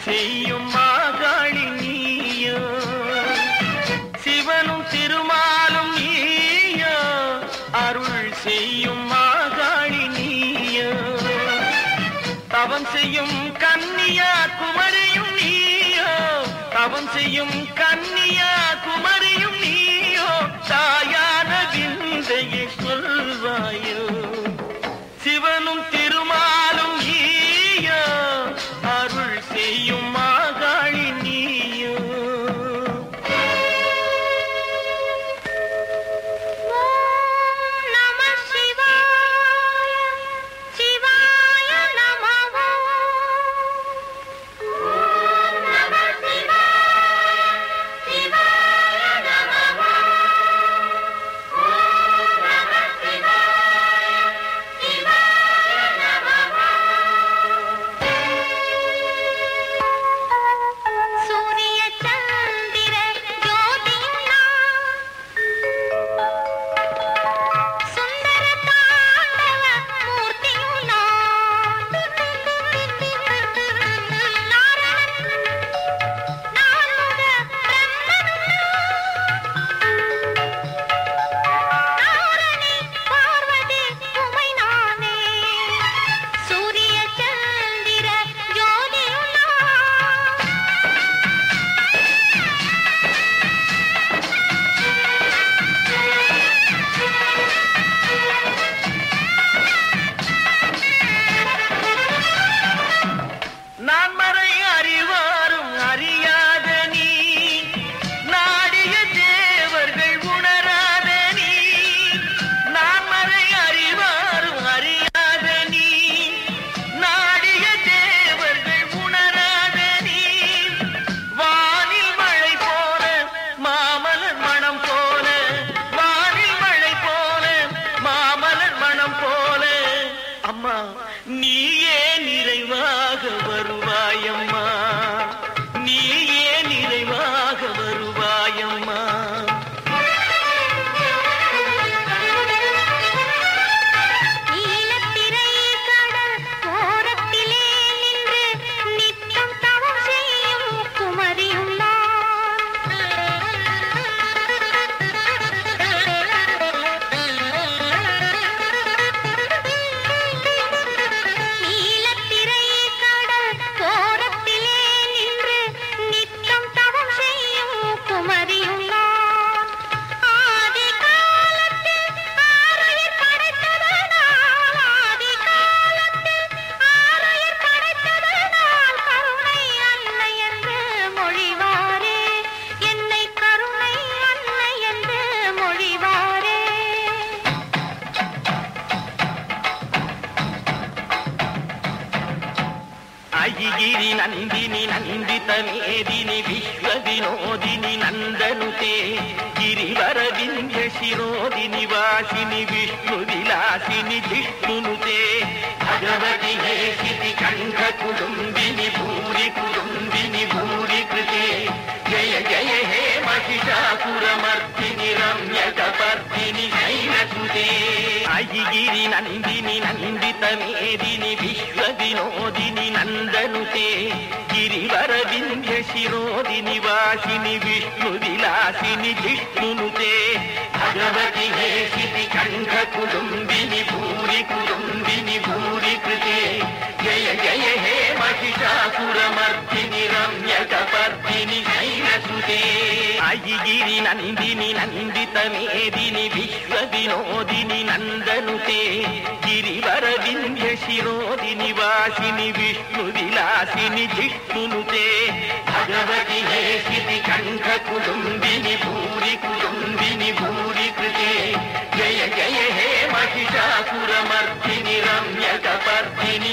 செய்யும் மாகாளி நீயோ, சிவனும் திருமாலும் நீயோ, அருள் செய்யும் மாகாளி நீயோ, தவம் செய்யும் கன்னியா குமரியும் நீயோ, தவம் செய்யும் கன்னியா குமரியும் நீயோ, தாயான விந்தையை சொல்வாயோ, சிவனும் திருமாலும் நீயோ, அருள் செய்யும் மாகாளி நீயோ. நீயே நிறைவாக வருவாயம்மா, நீயே நிறைவாக வருவாயம்மா. ಅಯ್ಯಿಗಿರಿ ನಂದಿನಿ ನಂದಿತ ಮೇದಿನಿ ವಿಶ್ವ ವಿನೋದಿನಿ ನಂದನುತೆ ಗಿರಿವರ ವಿಂಧ್ಯ ಶಿರೋದಿನಿ ವಾಸಿನಿ ವಿಷ್ಣು ವಿಲಾಸಿನಿ ಜಿಷ್ಣುನುತೆ ಭಗವತಿ ಹೇಸಿತಿ ಕಂಠ ಕುಡುಂಬಿನಿ ಭೂರಿ ಕುಡುಂಬಿನಿ ಭೂರಿ ಕೃತೆ ಜಯ ಜಯ ಹೇ महिषासुरमर्दिनि रम्यकपर्दिनि शैलसुते अयिगिरि नन्दिनि नन्दित मेदिनि विश्व विनोदिनि नन्दनुते गिरिवर विन्ध्य शिरोदिनि वासिनि विष्णु विलासिनि जिष्णुनुते भगवति हेसिति कंठ कुडुम्बिनि भूरि कुडुम्बिनि भूरि कृते जय जय हे महिषासुरमर्दिनि रम्यकपर्दिनि शैलसुते अयिगिरि नन्दिनि नन्दित मेदिनि विश्व विनोदिनि नन्दनुते गिरिवर विन्ध्य शिरोदिनि वासिनि विष्णु विलासिनि जिष्णुनुते भगवति हेसिति कंठ कुडुम्बिनि भूरि कुडुम्बिनि भूरि कृते जय जय हे महिषासुरमर्दिनि रम्यकपर्दिनि